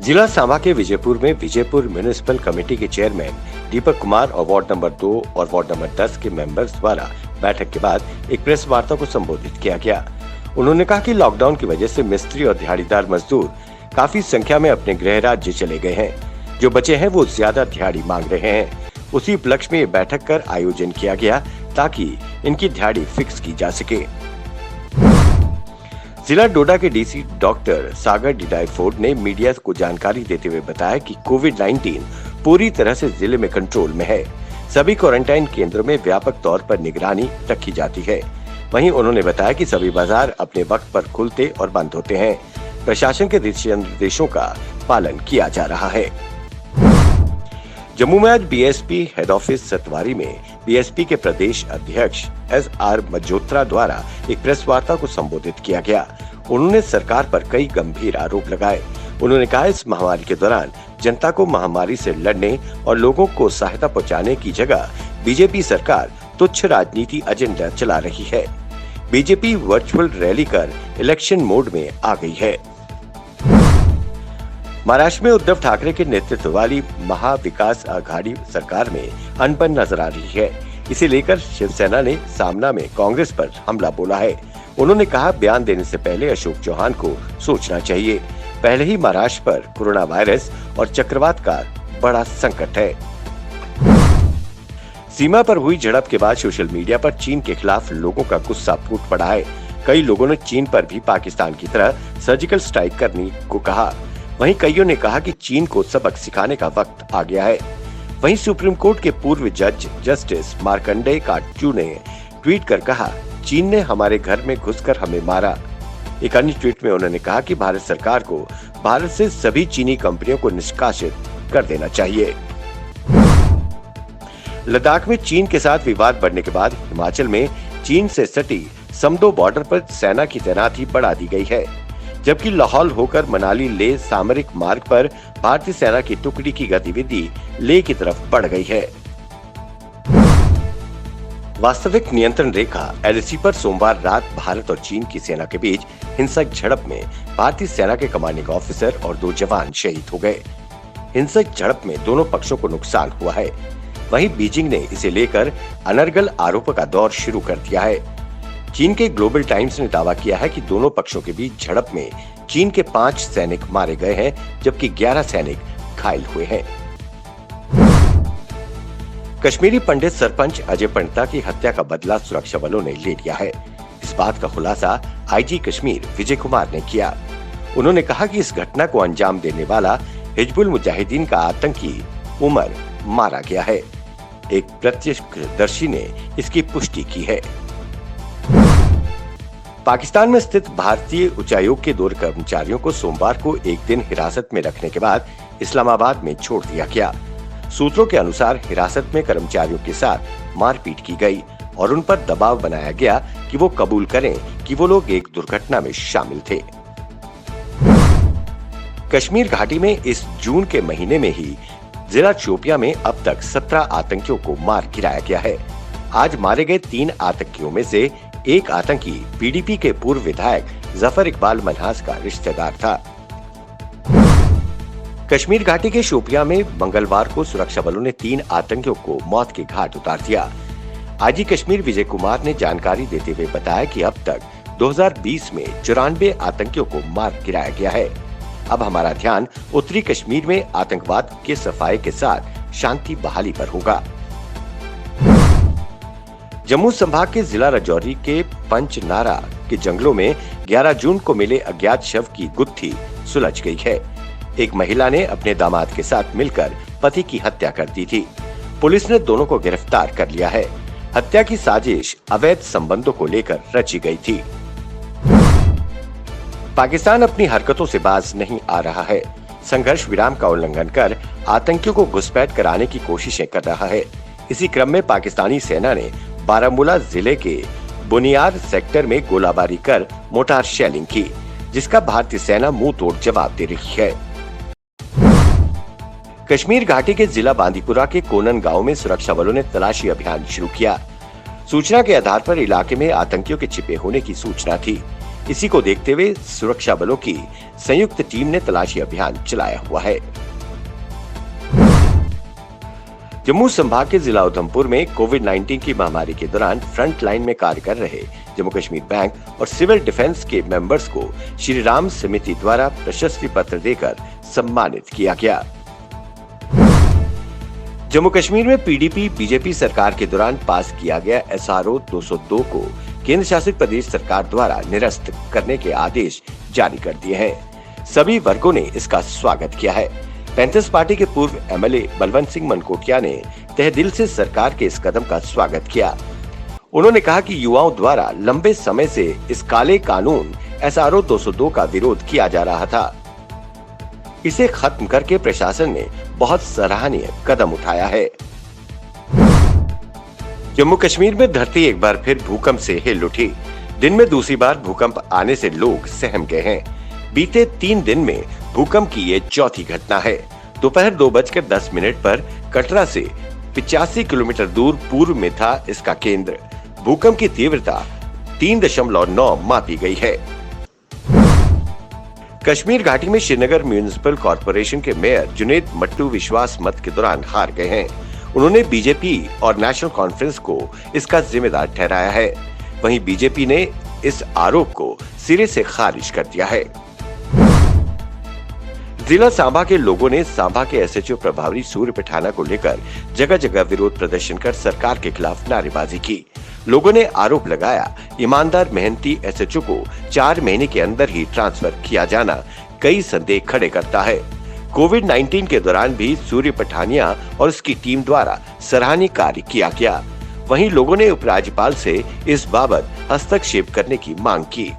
जिला सांबा के विजयपुर में विजयपुर म्युनिसिपल कमेटी के चेयरमैन दीपक कुमार और वार्ड नंबर 2 और वार्ड नंबर 10 के मेंबर्स द्वारा बैठक के बाद एक प्रेस वार्ता को संबोधित किया गया। उन्होंने कहा कि लॉकडाउन की वजह से मिस्त्री और दिहाड़ीदार मजदूर काफी संख्या में अपने गृह राज्य चले गए हैं। जो बचे हैं वो ज्यादा दिहाड़ी मांग रहे हैं। उसी उपलक्ष्य में ये बैठक कर आयोजन किया गया ताकि इनकी दिहाड़ी फिक्स की जा सके। जिला डोडा के डीसी डॉक्टर सागर डिडाईफोर्ड ने मीडिया को जानकारी देते हुए बताया कि कोविड-19 पूरी तरह से जिले में कंट्रोल में है। सभी क्वारंटाइन केंद्रों में व्यापक तौर पर निगरानी रखी जाती है। वहीं उन्होंने बताया कि सभी बाजार अपने वक्त पर खुलते और बंद होते हैं। प्रशासन के दिशा निर्देशों का पालन किया जा रहा है। जम्मू में आज बीएसपी हेड ऑफिस सतवारी में बीएसपी के प्रदेश अध्यक्ष एसआर मजोत्रा द्वारा एक प्रेस वार्ता को संबोधित किया गया। उन्होंने सरकार पर कई गंभीर आरोप लगाए। उन्होंने कहा इस महामारी के दौरान जनता को महामारी से लड़ने और लोगों को सहायता पहुंचाने की जगह बीजेपी सरकार तुच्छ राजनीति एजेंडा चला रही है। बीजेपी वर्चुअल रैली कर इलेक्शन मोड में आ गई है। महाराष्ट्र में उद्धव ठाकरे के नेतृत्व वाली महाविकास आघाड़ी सरकार में अनबन नजर आ रही है। इसे लेकर शिवसेना ने सामना में कांग्रेस पर हमला बोला है। उन्होंने कहा बयान देने से पहले अशोक चौहान को सोचना चाहिए। पहले ही महाराष्ट्र पर कोरोना वायरस और चक्रवात का बड़ा संकट है। सीमा पर हुई झड़प के बाद सोशल मीडिया पर चीन के खिलाफ लोगों का गुस्सा फूट पड़ा है। कई लोगों ने चीन पर भी पाकिस्तान की तरह सर्जिकल स्ट्राइक करने को कहा। वहीं कईयों ने कहा कि चीन को सबक सिखाने का वक्त आ गया है। वहीं सुप्रीम कोर्ट के पूर्व जज जस्टिस मार्कंडेय काटजू ने ट्वीट कर कहा चीन ने हमारे घर में घुसकर हमें मारा। एक अन्य ट्वीट में उन्होंने कहा कि भारत सरकार को भारत से सभी चीनी कंपनियों को निष्कासित कर देना चाहिए। लद्दाख में चीन के साथ विवाद बढ़ने के बाद हिमाचल में चीन से सटी समदो बॉर्डर पर सेना की तैनाती बढ़ा दी गई है, जबकि लाहौल होकर मनाली ले सामरिक मार्ग पर भारतीय सेना की टुकड़ी की गतिविधि लेह की तरफ बढ़ गई है। वास्तविक नियंत्रण रेखा एलएसी पर सोमवार रात भारत और चीन की सेना के बीच हिंसक झड़प में भारतीय सेना के कमांडिंग ऑफिसर और 2 जवान शहीद हो गए। हिंसक झड़प में दोनों पक्षों को नुकसान हुआ है। वहीं बीजिंग ने इसे लेकर अनर्गल आरोपों का दौर शुरू कर दिया है। चीन के ग्लोबल टाइम्स ने दावा किया है कि दोनों पक्षों के बीच झड़प में चीन के 5 सैनिक मारे गए हैं, जबकि 11 सैनिक घायल हुए हैं। कश्मीरी पंडित सरपंच अजय पंडिता की हत्या का बदला सुरक्षा बलों ने ले लिया है। इस बात का खुलासा आईजी कश्मीर विजय कुमार ने किया। उन्होंने कहा कि इस घटना को अंजाम देने वाला हिजबुल मुजाहिदीन का आतंकी उमर मारा गया है। एक प्रत्यक्षदर्शी ने इसकी पुष्टि की है। पाकिस्तान में स्थित भारतीय उच्चायोग के 2 कर्मचारियों को सोमवार को एक दिन हिरासत में रखने के बाद इस्लामाबाद में छोड़ दिया गया। सूत्रों के अनुसार हिरासत में कर्मचारियों के साथ मारपीट की गई और उन पर दबाव बनाया गया कि वो कबूल करें कि वो लोग एक दुर्घटना में शामिल थे। कश्मीर घाटी में इस जून के महीने में ही जिला शोपियां में अब तक 17 आतंकियों को मार गिराया गया है। आज मारे गए 3 आतंकियों में से एक आतंकी पीडीपी के पूर्व विधायक जफर इकबाल मनहास का रिश्तेदार था। कश्मीर घाटी के शोपियां में मंगलवार को सुरक्षा बलों ने 3 आतंकियों को मौत के घाट उतार दिया। आईजी कश्मीर विजय कुमार ने जानकारी देते हुए बताया कि अब तक 2020 में 94 आतंकियों को मार गिराया गया है। अब हमारा ध्यान उत्तरी कश्मीर में आतंकवाद के सफाये के साथ शांति बहाली पर होगा। जम्मू संभाग के जिला राजौरी के पंचनारा के जंगलों में 11 जून को मिले अज्ञात शव की गुत्थी सुलझ गई है। एक महिला ने अपने दामाद के साथ मिलकर पति की हत्या कर दी थी। पुलिस ने दोनों को गिरफ्तार कर लिया है। हत्या की साजिश अवैध संबंधों को लेकर रची गई थी। पाकिस्तान अपनी हरकतों से बाज नहीं आ रहा है। संघर्ष विराम का उल्लंघन कर आतंकियों को घुसपैठ कराने की कोशिशें कर रहा है। इसी क्रम में पाकिस्तानी सेना ने बारामूला जिले के बुनियाद सेक्टर में गोलाबारी कर मोटार शेलिंग की, जिसका भारतीय सेना मुंह तोड़ जवाब दे रही है। कश्मीर घाटी के जिला बांदीपुरा के कोनन गांव में सुरक्षा बलों ने तलाशी अभियान शुरू किया। सूचना के आधार पर इलाके में आतंकियों के छिपे होने की सूचना थी। इसी को देखते हुए सुरक्षा बलों की संयुक्त टीम ने तलाशी अभियान चलाया हुआ है। जम्मू संभाग के जिला उधमपुर में कोविड-19 की महामारी के दौरान फ्रंट लाइन में कार्य कर रहे जम्मू कश्मीर बैंक और सिविल डिफेंस के मेंबर्स को श्री राम समिति द्वारा प्रशस्ति पत्र देकर सम्मानित किया गया। जम्मू कश्मीर में पीडीपी बीजेपी सरकार के दौरान पास किया गया SRO 202 को केंद्र शासित प्रदेश सरकार द्वारा निरस्त करने के आदेश जारी कर दिए हैं। सभी वर्गों ने इसका स्वागत किया है। पैंथर्स पार्टी के पूर्व MLA बलवंत सिंह मनकोटिया ने तहे दिल से सरकार के इस कदम का स्वागत किया। उन्होंने कहा कि युवाओं द्वारा लंबे समय से इस काले कानून SRO 202 का विरोध किया जा रहा था। इसे खत्म करके प्रशासन ने बहुत सराहनीय कदम उठाया है। जम्मू कश्मीर में धरती एक बार फिर भूकंप से हिल उठी। दिन में दूसरी बार भूकंप आने से लोग सहम गए हैं। बीते 3 दिन में भूकंप की ये चौथी घटना है। दोपहर 2:10 पर कटरा से 85 किलोमीटर दूर पूर्व में था इसका केंद्र। भूकंप की तीव्रता 3.9 मापी गई है। कश्मीर घाटी में श्रीनगर म्युनिसिपल कॉर्पोरेशन के मेयर जुनेद मट्टू विश्वास मत के दौरान हार गए हैं। उन्होंने बीजेपी और नेशनल कॉन्फ्रेंस को इसका जिम्मेदार ठहराया है। वहीं बीजेपी ने इस आरोप को सिरे से खारिज कर दिया है। जिला सांबा के लोगों ने सांबा के SHO प्रभारी सूर्य पठाना को लेकर जगह जगह विरोध प्रदर्शन कर सरकार के खिलाफ नारेबाजी की। लोगों ने आरोप लगाया, ईमानदार मेहनती SHO को 4 महीने के अंदर ही ट्रांसफर किया जाना कई संदेह खड़े करता है। कोविड-19 के दौरान भी सूर्य पठानिया और उसकी टीम द्वारा सराहनीय कार्य किया गया। वहीं लोगों ने उपराज्यपाल से इस बाबत हस्तक्षेप करने की मांग की।